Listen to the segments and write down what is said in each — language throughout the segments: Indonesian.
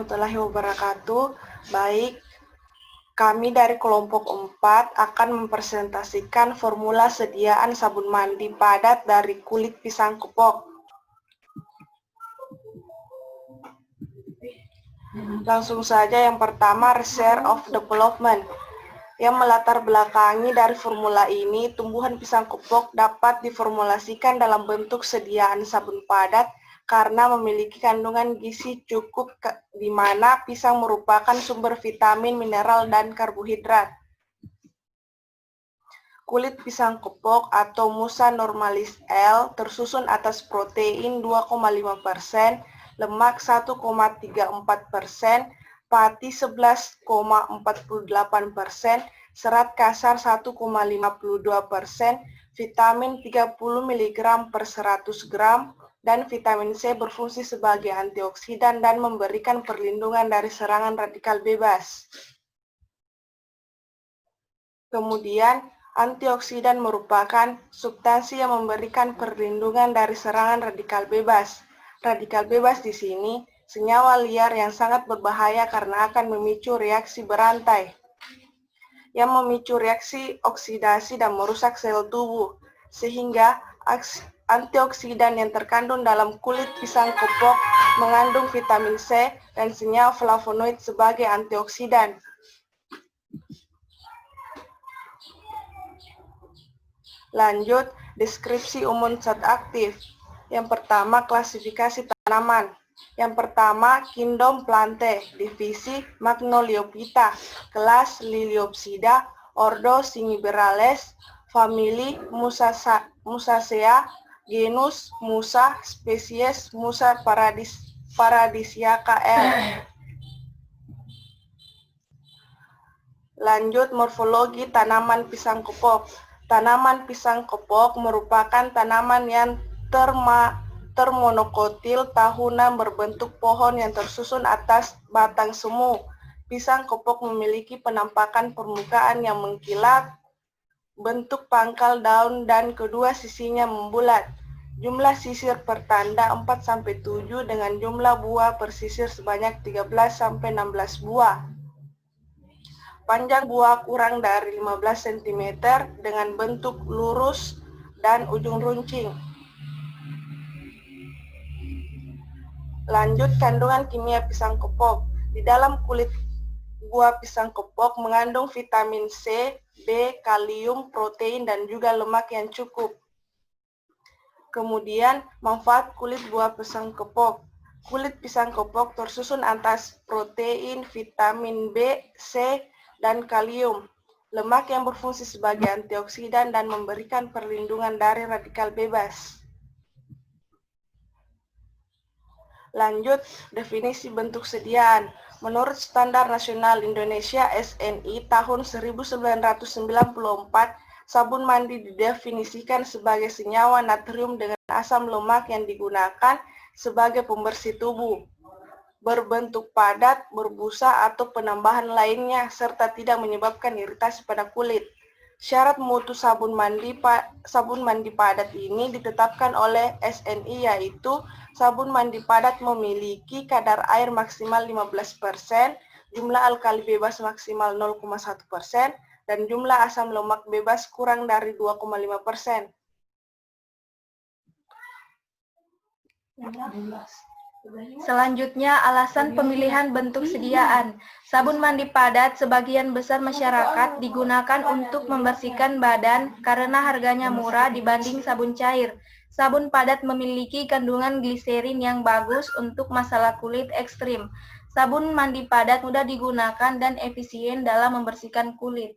warahmatullahi wabarakatuh. Baik, kami dari kelompok 4 akan mempresentasikan formula sediaan sabun mandi padat dari kulit pisang kepok. Langsung saja yang pertama, research of development. Yang melatar belakangi dari formula ini, tumbuhan pisang kepok dapat diformulasikan dalam bentuk sediaan sabun padat karena memiliki kandungan gizi cukup di mana pisang merupakan sumber vitamin, mineral, dan karbohidrat. Kulit pisang kepok atau Musa normalis L tersusun atas protein 2,5%, lemak 1,34%, pati 11,48%, serat kasar 1,52%, vitamin 30 mg per 100 gram, dan vitamin C berfungsi sebagai antioksidan dan memberikan perlindungan dari serangan radikal bebas. Kemudian, antioksidan merupakan substansi yang memberikan perlindungan dari serangan radikal bebas. Radikal bebas di sini senyawa liar yang sangat berbahaya karena akan memicu reaksi berantai, yang memicu reaksi oksidasi dan merusak sel tubuh, sehingga antioksidan yang terkandung dalam kulit pisang kepok mengandung vitamin C dan senyawa flavonoid sebagai antioksidan. Lanjut, deskripsi umum zat aktif. Yang pertama, klasifikasi tanaman. Yang pertama, Kingdom Plantae, divisi Magnoliophyta, kelas Liliopsida, ordo Cingiberales, famili Musacea, genus Musa, spesies Musa paradisiaca L. Lanjut, morfologi tanaman pisang kepok. Tanaman pisang kepok merupakan tanaman yang termonokotil tahunan berbentuk pohon yang tersusun atas batang semu. Pisang kepok memiliki penampakan permukaan yang mengkilat, bentuk pangkal daun dan kedua sisinya membulat. Jumlah sisir per tanda 4-7 dengan jumlah buah per sisir sebanyak 13-16 buah. Panjang buah kurang dari 15 cm dengan bentuk lurus dan ujung runcing. Lanjut, kandungan kimia pisang kepok. Di dalam kulit buah pisang kepok mengandung vitamin C, B, kalium, protein, dan juga lemak yang cukup. Kemudian, manfaat kulit buah pisang kepok. Kulit pisang kepok tersusun atas protein, vitamin B, C, dan kalium, lemak yang berfungsi sebagai antioksidan dan memberikan perlindungan dari radikal bebas. Lanjut, definisi bentuk sediaan. Menurut Standar Nasional Indonesia SNI tahun 1994, sabun mandi didefinisikan sebagai senyawa natrium dengan asam lemak yang digunakan sebagai pembersih tubuh, berbentuk padat, berbusa, atau penambahan lainnya, serta tidak menyebabkan iritasi pada kulit. Syarat mutu sabun mandi padat ini ditetapkan oleh SNI, yaitu sabun mandi padat memiliki kadar air maksimal 15%, jumlah alkali bebas maksimal 0,1%, dan jumlah asam lemak bebas kurang dari 2,5%. Selanjutnya, alasan pemilihan bentuk sediaan. Sabun mandi padat sebagian besar masyarakat digunakan untuk membersihkan badan karena harganya murah dibanding sabun cair. Sabun padat memiliki kandungan gliserin yang bagus untuk masalah kulit ekstrim. Sabun mandi padat mudah digunakan dan efisien dalam membersihkan kulit.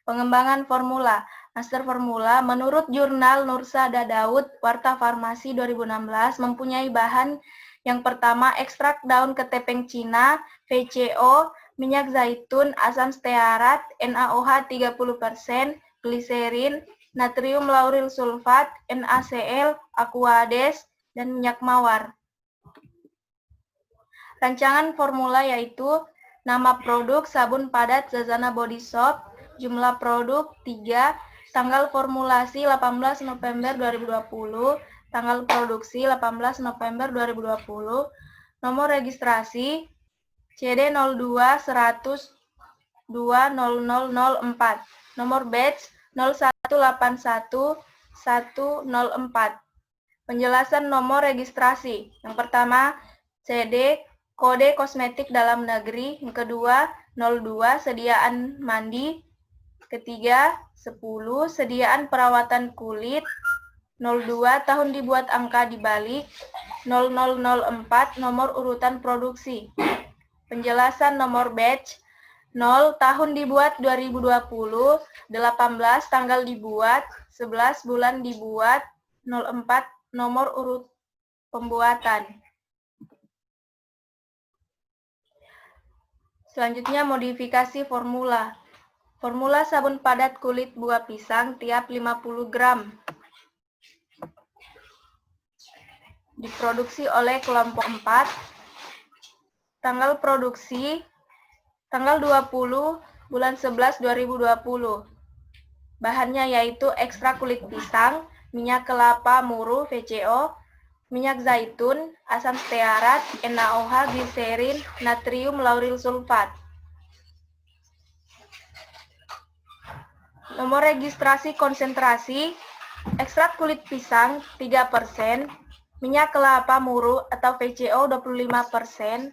Pengembangan formula. Master formula menurut jurnal Nursada Daud, Warta Farmasi 2016 mempunyai bahan yang pertama ekstrak daun ketepeng Cina, VCO, minyak zaitun, asam stearat, NaOH 30%, gliserin, natrium lauril sulfat, NaCl, aquades, dan minyak mawar. Rancangan formula yaitu nama produk sabun padat Zazana Body Soap, jumlah produk 3, tanggal formulasi 18 November 2020, tanggal produksi 18 November 2020, Nomor registrasi CD 02 100 20004. Nomor batch 0181 104. Penjelasan nomor registrasi. Yang pertama, CD kode kosmetik dalam negeri. Yang kedua, 02 sediaan mandi. Ketiga, 10 sediaan perawatan kulit. 02 tahun dibuat angka dibalik. 0004 nomor urutan produksi. Penjelasan nomor batch 0 tahun dibuat 2020, 18 tanggal dibuat, 11 bulan dibuat, 04 nomor urut pembuatan. Selanjutnya modifikasi formula. Formula sabun padat kulit buah pisang tiap 50 gram. Diproduksi oleh kelompok 4. Tanggal produksi tanggal 20 bulan 11 2020. Bahannya yaitu ekstrak kulit pisang, minyak kelapa muru VCO, minyak zaitun, asam stearat, NaOH, gliserin, natrium lauril sulfat. Nomor registrasi konsentrasi, ekstrak kulit pisang 3%, minyak kelapa muru atau VCO 25%,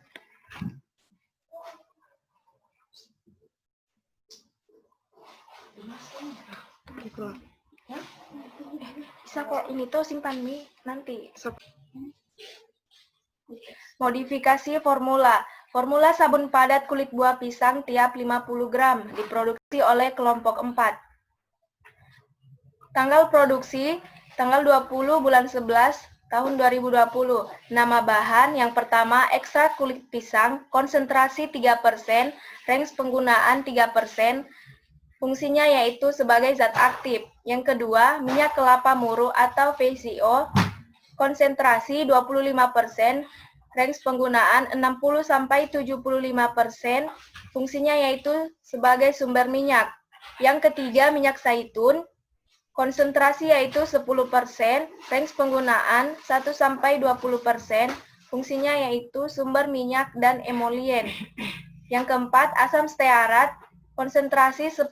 bisa kok ini tuh simpan Mi nanti. Modifikasi formula. Formula sabun padat kulit buah pisang tiap 50 gram diproduksi oleh kelompok 4. Tanggal produksi tanggal 20 bulan 11 tahun 2020. Nama bahan yang pertama ekstrak kulit pisang, konsentrasi 3%, range penggunaan 3%, fungsinya yaitu sebagai zat aktif. Yang kedua, minyak kelapa muru atau VCO, konsentrasi 25%, range penggunaan 60-75%, fungsinya yaitu sebagai sumber minyak. Yang ketiga, minyak zaitun, konsentrasi yaitu 10%, range penggunaan 1-20%, fungsinya yaitu sumber minyak dan emolien. Yang keempat, asam stearat, konsentrasi 10%,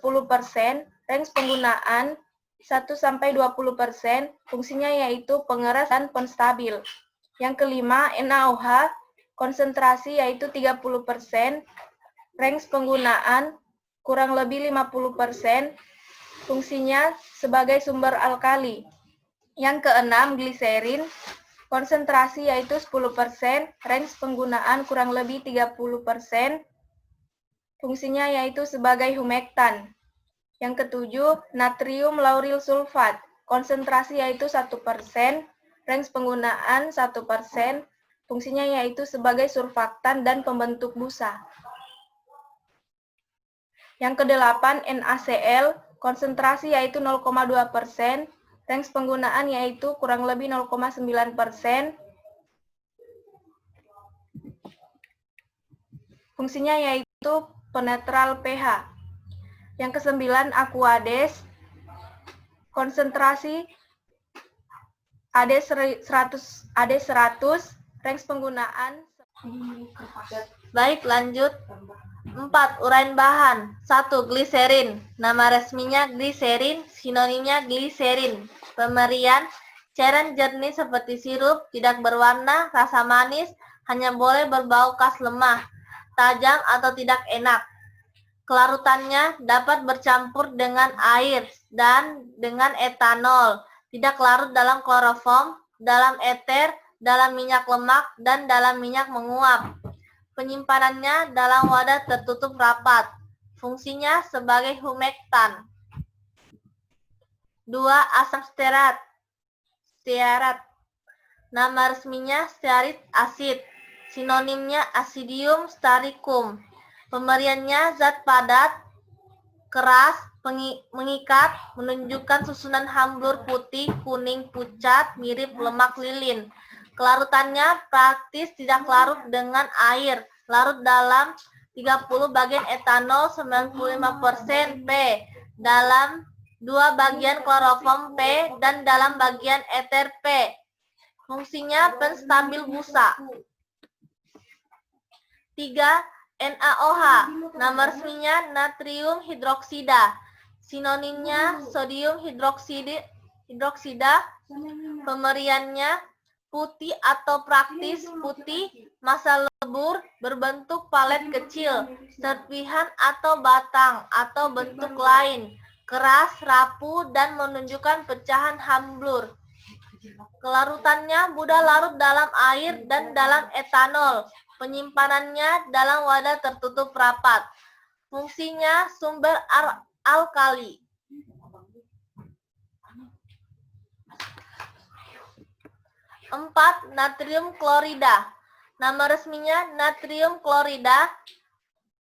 range penggunaan 1-20%, fungsinya yaitu pengeras dan penstabil. Yang kelima, NaOH, konsentrasi yaitu 30%, range penggunaan kurang lebih 50%, fungsinya sebagai sumber alkali. Yang keenam, gliserin, konsentrasi yaitu 10%, range penggunaan kurang lebih 30%, fungsinya yaitu sebagai humektan. Yang ketujuh, natrium lauril sulfat, konsentrasi yaitu 1%, range penggunaan 1%, fungsinya yaitu sebagai surfaktan dan pembentuk busa. Yang kedelapan, NaCl, konsentrasi yaitu 0,2%, range penggunaan yaitu kurang lebih 0,9%, fungsinya yaitu penetral pH. Yang kesembilan, Aquades, konsentrasi AD100, range penggunaan. Baik, lanjut. 4. Uraian bahan. 1. Gliserin. Nama resminya gliserin, sinonimnya gliserin. Pemberian, cairan jernih seperti sirup, tidak berwarna, rasa manis, hanya boleh berbau khas lemah, tajam atau tidak enak. Kelarutannya dapat bercampur dengan air dan dengan etanol, tidak larut dalam kloroform, dalam eter, dalam minyak lemak, dan dalam minyak menguap. Penyimpanannya dalam wadah tertutup rapat. Fungsinya sebagai humektan. 2. Asam stearat. Nama resminya stearit asid. Sinonimnya Acidium staricum. Pemberiannya zat padat, keras, mengikat, menunjukkan susunan hambur putih, kuning, pucat, mirip lemak lilin. Kelarutannya praktis tidak larut dengan air, larut dalam 30 bagian etanol, 95% P, dalam 2 bagian kloroform P, dan dalam bagian eter P. Fungsinya penstabil busa. 3. NaOH, nama resminya natrium hidroksida, sinonimnya sodium hidroksida, pemeriannya putih atau praktis putih, massa lebur, berbentuk palet kecil, serpihan atau batang, atau bentuk lain, keras, rapuh, dan menunjukkan pecahan hambur. Kelarutannya mudah larut dalam air dan dalam etanol. Penyimpanannya dalam wadah tertutup rapat. Fungsinya sumber alkali. 4. Natrium klorida. Nama resminya natrium klorida,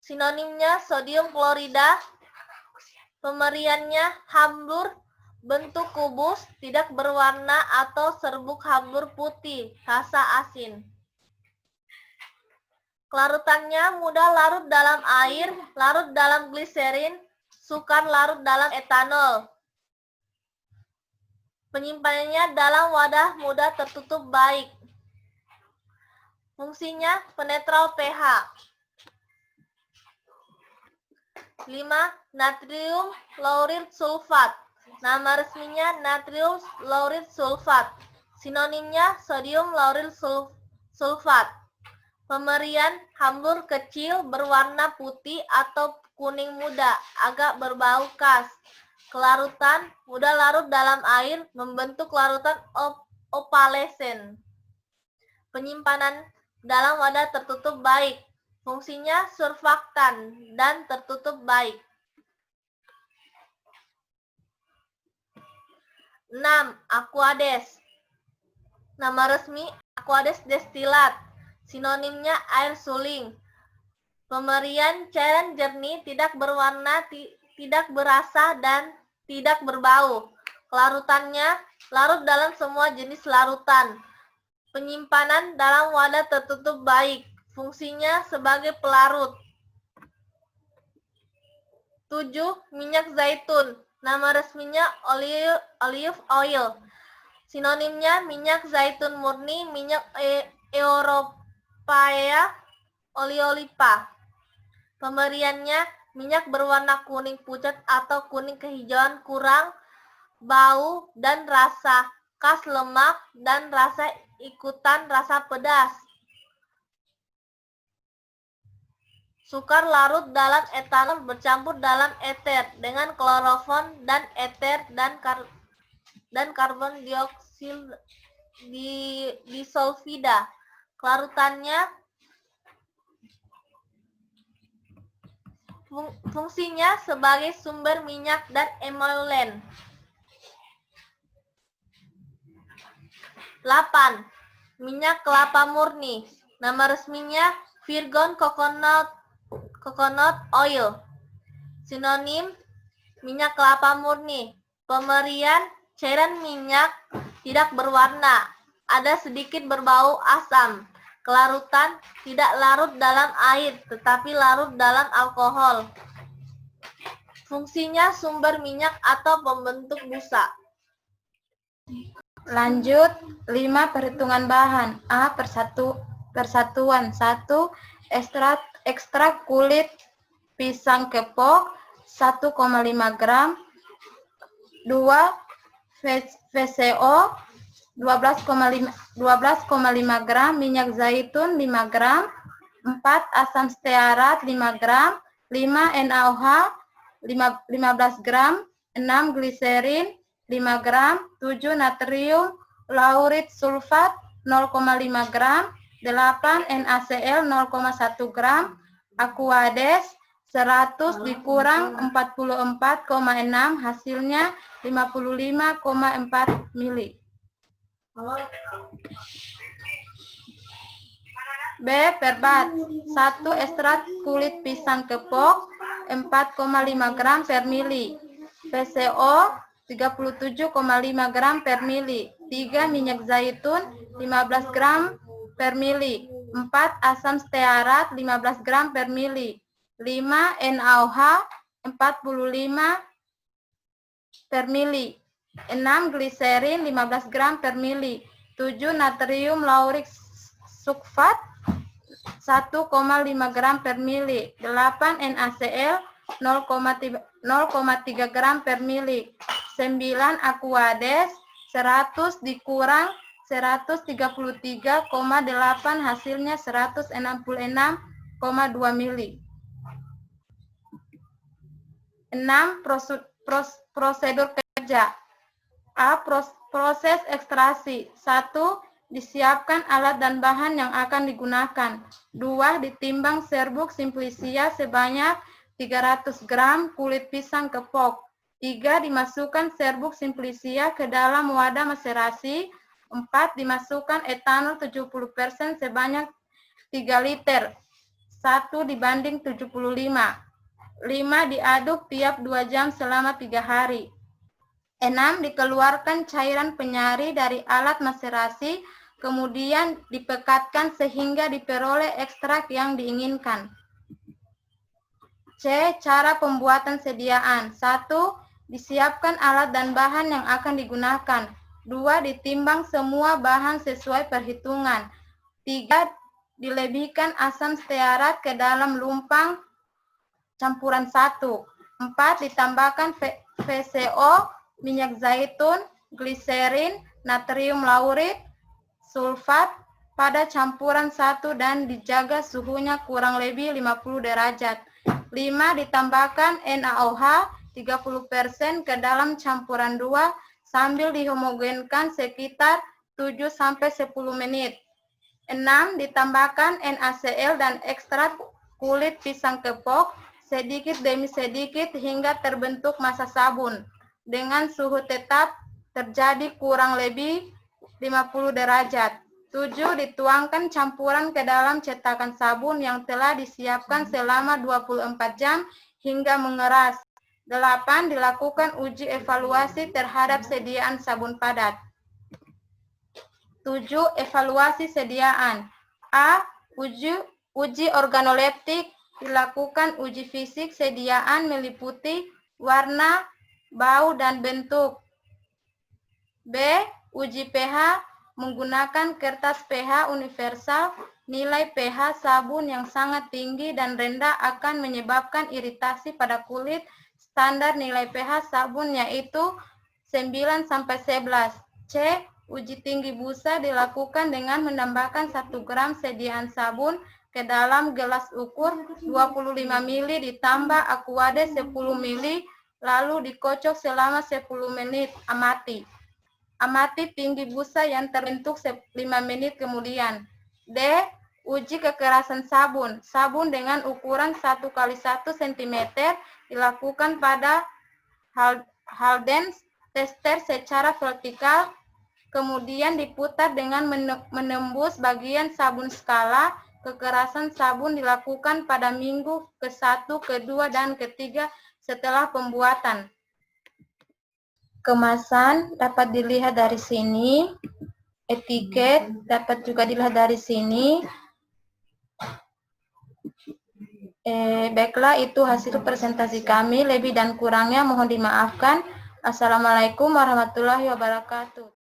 sinonimnya sodium klorida. Pemeriannya hambur, bentuk kubus, tidak berwarna atau serbuk hambur putih, rasa asin. Kelarutannya mudah larut dalam air, larut dalam gliserin, sukar larut dalam etanol. Penyimpanannya dalam wadah mudah tertutup baik. Fungsinya penetral pH. 5. Natrium laurit sulfat. Nama resminya natrium laurit sulfat. Sinonimnya sodium laurit sulfat. Pemerian hambur kecil berwarna putih atau kuning muda, agak berbau khas. Kelarutan mudah larut dalam air, membentuk larutan opalescent. Penyimpanan dalam wadah tertutup baik. Fungsinya surfaktan dan tertutup baik. 6. Aquades. Nama resmi Aquades destilat. Sinonimnya air suling. Pemerian cairan jernih, tidak berwarna, tidak berasa, dan tidak berbau. Kelarutannya larut dalam semua jenis larutan. Penyimpanan dalam wadah tertutup baik. Fungsinya sebagai pelarut. 7. Minyak zaitun. Nama resminya olive oil. Sinonimnya minyak zaitun murni, minyak Europaea oleolipa. Pemberiannya minyak berwarna kuning pucat atau kuning kehijauan, kurang bau dan rasa, khas lemak dan rasa ikutan rasa pedas. Sukar larut dalam etanol bercampur dalam eter dengan klorofon dan eter dan karbon dioksid disolvida. Kelarutannya fungsinya sebagai sumber minyak dan emolen. 8. Minyak kelapa murni. Nama resminya virgin coconut oil. Sinonim minyak kelapa murni. Pemerian cairan minyak tidak berwarna, ada sedikit berbau asam. Kelarutan tidak larut dalam air, tetapi larut dalam alkohol. Fungsinya sumber minyak atau pembentuk busa. Lanjut, 5 perhitungan bahan. A. Persatuan 1. Ekstrak kulit pisang kepok 1,5 gram. 2. VCO 12,5 gram. Minyak zaitun 5 gram. 4. Asam stearat 5 gram. 5. NaOH 15 gram. 6. Gliserin 5 gram. 7. Natrium laurit sulfat 0,5 gram. 8. NaCl 0,1 gram. Aquades 100 dikurang 44,6 hasilnya 55,4 mili. B. Perbat 1. Ekstrak kulit pisang kepok 4,5 gram per mili. VCO 37,5 gram per mili. 3. Minyak zaitun 15 gram per mili. 4. Asam stearat 15 gram per mili. 5. NaOH 45 per mili. 6. Gliserin 15 gram per mili. 7. Natrium laurit sulfat 1,5 gram per mili. 8 NaCl 0,3 gram per mili. 9 Aquades 100 dikurang 133,8 hasilnya 166,2 mili. 6. Prosedur kerja. A. Proses ekstraksi. 1. Disiapkan alat dan bahan yang akan digunakan. 2. Ditimbang serbuk simplicia sebanyak 300 gram kulit pisang kepok. 3. Dimasukkan serbuk simplicia ke dalam wadah maserasi. 4. Dimasukkan etanol 70% sebanyak 3 liter. 1 dibanding 75. 5. Diaduk tiap 2 jam selama 3 hari. 6. Dikeluarkan cairan penyari dari alat maserasi, kemudian dipekatkan sehingga diperoleh ekstrak yang diinginkan. C. Cara pembuatan sediaan. 1. Disiapkan alat dan bahan yang akan digunakan. 2. Ditimbang semua bahan sesuai perhitungan. 3. Dilebihkan asam stearat ke dalam lumpang campuran 1. 4. Ditambahkan VCO, minyak zaitun, gliserin, natrium laurit, sulfat pada campuran 1 dan dijaga suhunya kurang lebih 50 derajat. 5. Ditambahkan NaOH 30% ke dalam campuran 2 sambil dihomogenkan sekitar 7-10 menit. 6. Ditambahkan NaCl dan ekstrak kulit pisang kepok sedikit demi sedikit hingga terbentuk massa sabun. Dengan suhu tetap terjadi kurang lebih 50 derajat. 7. Dituangkan campuran ke dalam cetakan sabun yang telah disiapkan selama 24 jam hingga mengeras. 8. Dilakukan uji evaluasi terhadap sediaan sabun padat. 7. Evaluasi sediaan. A. Uji organoleptik. Dilakukan uji fisik sediaan meliputi warna, bau, dan bentuk. B. Uji pH menggunakan kertas pH universal. Nilai pH sabun yang sangat tinggi dan rendah akan menyebabkan iritasi pada kulit. Standar nilai pH sabun yaitu 9-11. C. Uji tinggi busa dilakukan dengan menambahkan 1 gram sediaan sabun ke dalam gelas ukur 25 ml ditambah Aquades 10 ml lalu dikocok selama 10 menit. Amati tinggi busa yang terbentuk 5 menit kemudian. D. Uji kekerasan sabun. Sabun dengan ukuran 1x1 cm dilakukan pada Haldens tester secara vertikal, kemudian diputar dengan menembus bagian sabun skala. Kekerasan sabun dilakukan pada minggu ke-1, ke-2, dan ke-3 setelah pembuatan. Kemasan dapat dilihat dari sini. Etiket dapat juga dilihat dari sini. Baiklah, itu hasil presentasi kami. Lebih dan kurangnya mohon dimaafkan. Assalamualaikum warahmatullahi wabarakatuh.